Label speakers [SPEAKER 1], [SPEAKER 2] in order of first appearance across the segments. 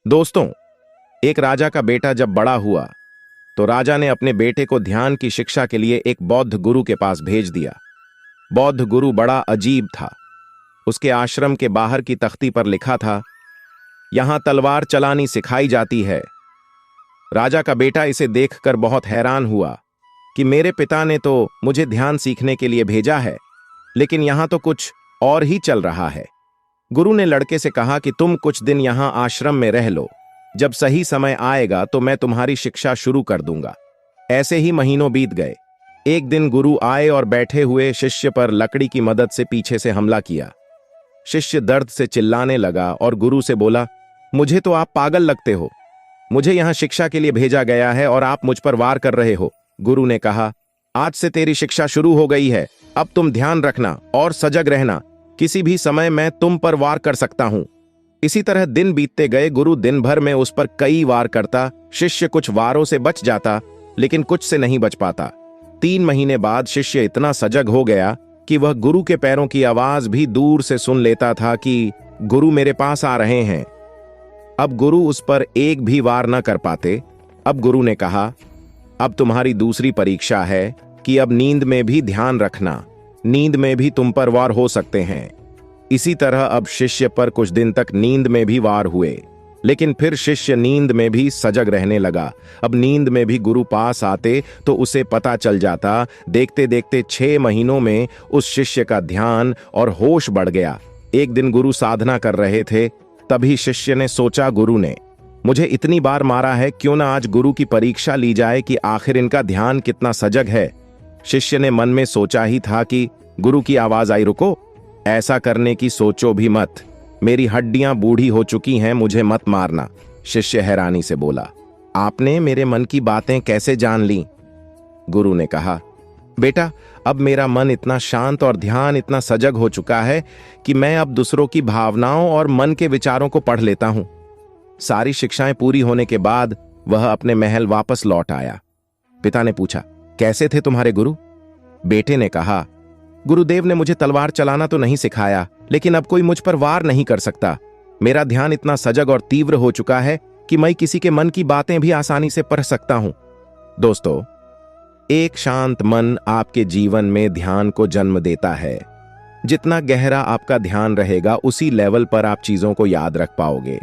[SPEAKER 1] दोस्तों, एक राजा का बेटा जब बड़ा हुआ तो राजा ने अपने बेटे को ध्यान की शिक्षा के लिए एक बौद्ध गुरु के पास भेज दिया। बौद्ध गुरु बड़ा अजीब था। उसके आश्रम के बाहर की तख्ती पर लिखा था, यहां तलवार चलानी सिखाई जाती है। राजा का बेटा इसे देखकर बहुत हैरान हुआ कि मेरे पिता ने तो मुझे ध्यान सीखने के लिए भेजा है, लेकिन यहां तो कुछ और ही चल रहा है। गुरु ने लड़के से कहा कि तुम कुछ दिन यहां आश्रम में रह लो, जब सही समय आएगा तो मैं तुम्हारी शिक्षा शुरू कर दूंगा। ऐसे ही महीनों बीत गए। एक दिन गुरु आए और बैठे हुए शिष्य पर लकड़ी की मदद से पीछे से हमला किया। शिष्य दर्द से चिल्लाने लगा और गुरु से बोला, मुझे तो आप पागल लगते हो। मुझे यहां शिक्षा के लिए भेजा गया है और आप मुझ पर वार कर रहे हो। गुरु ने कहा, आज से तेरी शिक्षा शुरू हो गई है। अब तुम ध्यान रखना और सजग रहना। किसी भी समय मैं तुम पर वार कर सकता हूं। इसी तरह दिन बीतते गए। गुरु दिन भर में उस पर कई वार करता। शिष्य कुछ वारों से बच जाता, लेकिन कुछ से नहीं बच पाता। 3 महीने बाद शिष्य इतना सजग हो गया कि वह गुरु के पैरों की आवाज भी दूर से सुन लेता था कि गुरु मेरे पास आ रहे हैं। अब गुरु उस पर एक भी वार न कर पाते। अब गुरु ने कहा, अब तुम्हारी दूसरी परीक्षा है कि अब नींद में भी ध्यान रखना। नींद में भी तुम पर वार हो सकते हैं। इसी तरह अब शिष्य पर कुछ दिन तक नींद में भी वार हुए, लेकिन फिर शिष्य नींद में भी सजग रहने लगा। अब नींद में भी गुरु पास आते तो उसे पता चल जाता। देखते देखते 6 महीनों में उस शिष्य का ध्यान और होश बढ़ गया। एक दिन गुरु साधना कर रहे थे, तभी शिष्य ने सोचा, गुरु ने मुझे इतनी बार मारा है, क्यों ना आज गुरु की परीक्षा ली जाए कि आखिर इनका ध्यान कितना सजग है। शिष्य ने मन में सोचा ही था कि गुरु की आवाज आई, रुको, ऐसा करने की सोचो भी मत। मेरी हड्डियां बूढ़ी हो चुकी हैं, मुझे मत मारना। शिष्य हैरानी से बोला, आपने मेरे मन की बातें कैसे जान ली? गुरु ने कहा, बेटा, अब मेरा मन इतना शांत और ध्यान इतना सजग हो चुका है कि मैं अब दूसरों की भावनाओं और मन के विचारों को पढ़ लेता हूं। सारी शिक्षाएं पूरी होने के बाद वह अपने महल वापस लौट आया। पिता ने पूछा, कैसे थे तुम्हारे गुरु? बेटे ने कहा, गुरुदेव ने मुझे तलवार चलाना तो नहीं सिखाया, लेकिन अब कोई मुझ पर वार नहीं कर सकता। मेरा ध्यान इतना सजग और तीव्र हो चुका है कि मैं किसी के मन की बातें भी आसानी से पढ़ सकता हूं। दोस्तों, एक शांत मन आपके जीवन में ध्यान को जन्म देता है। जितना गहरा आपका ध्यान रहेगा, उसी लेवल पर आप चीजों को याद रख पाओगे।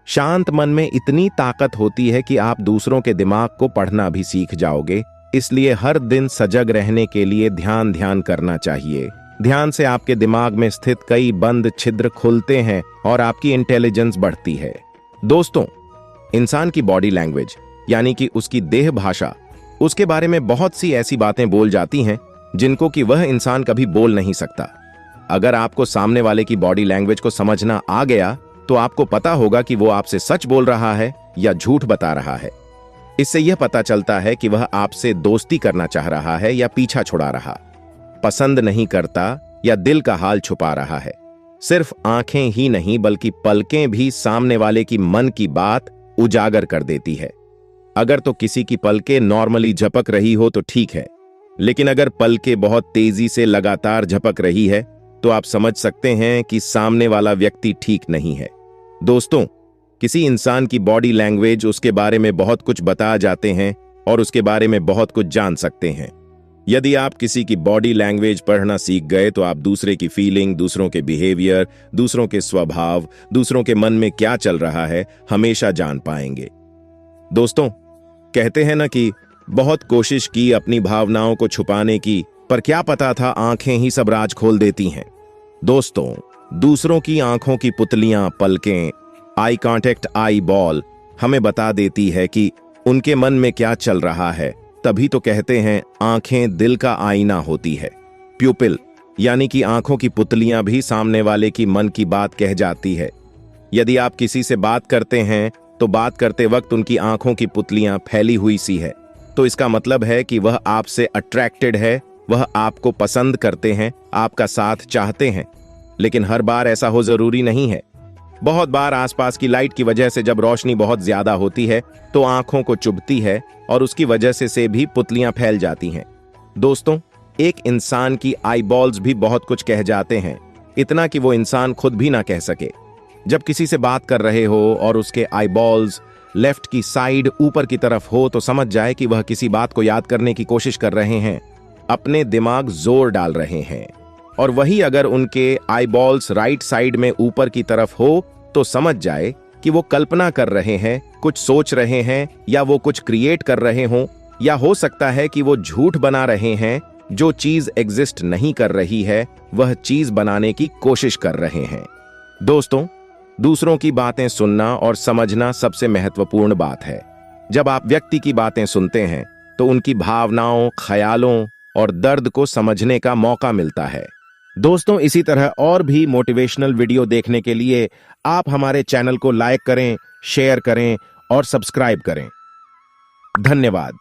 [SPEAKER 1] शांत मन में इतनी ताकत होती है कि आप दूसरों के दिमाग को पढ़ना भी सीख जाओगे। इसलिए हर दिन सजग रहने के लिए ध्यान करना चाहिए। ध्यान से आपके दिमाग में स्थित कई बंद छिद्र खुलते हैं और आपकी इंटेलिजेंस बढ़ती है। दोस्तों, इंसान की बॉडी लैंग्वेज यानी कि उसकी देह भाषा, उसके बारे में बहुत सी ऐसी बातें बोल जाती हैं जिनको कि वह इंसान कभी बोल नहीं सकता। अगर आपको सामने वाले की बॉडी लैंग्वेज को समझना आ गया तो आपको पता होगा कि वो आपसे सच बोल रहा है या झूठ बता रहा है। इससे यह पता चलता है कि वह आपसे दोस्ती करना चाह रहा है या पीछा छुड़ा रहा, पसंद नहीं करता या दिल का हाल छुपा रहा है। सिर्फ आंखें ही नहीं बल्कि पलकें भी सामने वाले की मन की बात उजागर कर देती है। अगर तो किसी की पलकें नॉर्मली झपक रही हो तो ठीक है, लेकिन अगर पलकें बहुत तेजी से लगातार झपक रही है तो आप समझ सकते हैं कि सामने वाला व्यक्ति ठीक नहीं है। दोस्तों, किसी इंसान की बॉडी लैंग्वेज उसके बारे में बहुत कुछ बता जाते हैं और उसके बारे में बहुत कुछ जान सकते हैं। यदि आप किसी की बॉडी लैंग्वेज पढ़ना सीख गए तो आप दूसरे की फीलिंग, दूसरों के बिहेवियर, दूसरों के स्वभाव, दूसरों के मन में क्या चल रहा है, हमेशा जान पाएंगे। दोस्तों, कहते हैं ना कि बहुत कोशिश की अपनी भावनाओं को छुपाने की, पर क्या पता था आंखें ही सब राज खोल देती हैं। दोस्तों, दूसरों की आंखों की पुतलियां, पलकें, आई कांटेक्ट, आई बॉल हमें बता देती है कि उनके मन में क्या चल रहा है। तभी तो कहते हैं आंखें दिल का आईना होती है। प्यूपिल यानी कि आंखों की पुतलियां भी सामने वाले की मन की बात कह जाती है। यदि आप किसी से बात करते हैं तो बात करते वक्त उनकी आंखों की पुतलियां फैली हुई सी है, तो इसका मतलब है कि वह आपसे अट्रैक्टेड है, वह आपको पसंद करते हैं, आपका साथ चाहते हैं। लेकिन हर बार ऐसा हो जरूरी नहीं है। बहुत बार आसपास की लाइट की वजह से जब रोशनी बहुत ज्यादा होती है तो आंखों को चुभती है और उसकी वजह से भी पुतलियां फैल जाती हैं। दोस्तों, एक इंसान की आई बॉल्स भी बहुत कुछ कह जाते हैं, इतना कि वो इंसान खुद भी ना कह सके। जब किसी से बात कर रहे हो और उसके आईबॉल्स लेफ्ट की साइड ऊपर की तरफ हो तो समझ जाए कि वह किसी बात को याद करने की कोशिश कर रहे हैं, अपने दिमाग जोर डाल रहे हैं। और वही अगर उनके आईबॉल्स राइट साइड में ऊपर की तरफ हो तो समझ जाए कि वो कल्पना कर रहे हैं, कुछ सोच रहे हैं, या वो कुछ क्रिएट कर रहे हों, या हो सकता है कि वो झूठ बना रहे हैं। जो चीज एग्जिस्ट नहीं कर रही है वह चीज बनाने की कोशिश कर रहे हैं। दोस्तों, दूसरों की बातें सुनना और समझना सबसे महत्वपूर्ण बात है। जब आप व्यक्ति की बातें सुनते हैं तो उनकी भावनाओं, ख्यालों और दर्द को समझने का मौका मिलता है। दोस्तों, इसी तरह और भी मोटिवेशनल वीडियो देखने के लिए आप हमारे चैनल को लाइक करें, शेयर करें और सब्सक्राइब करें। धन्यवाद।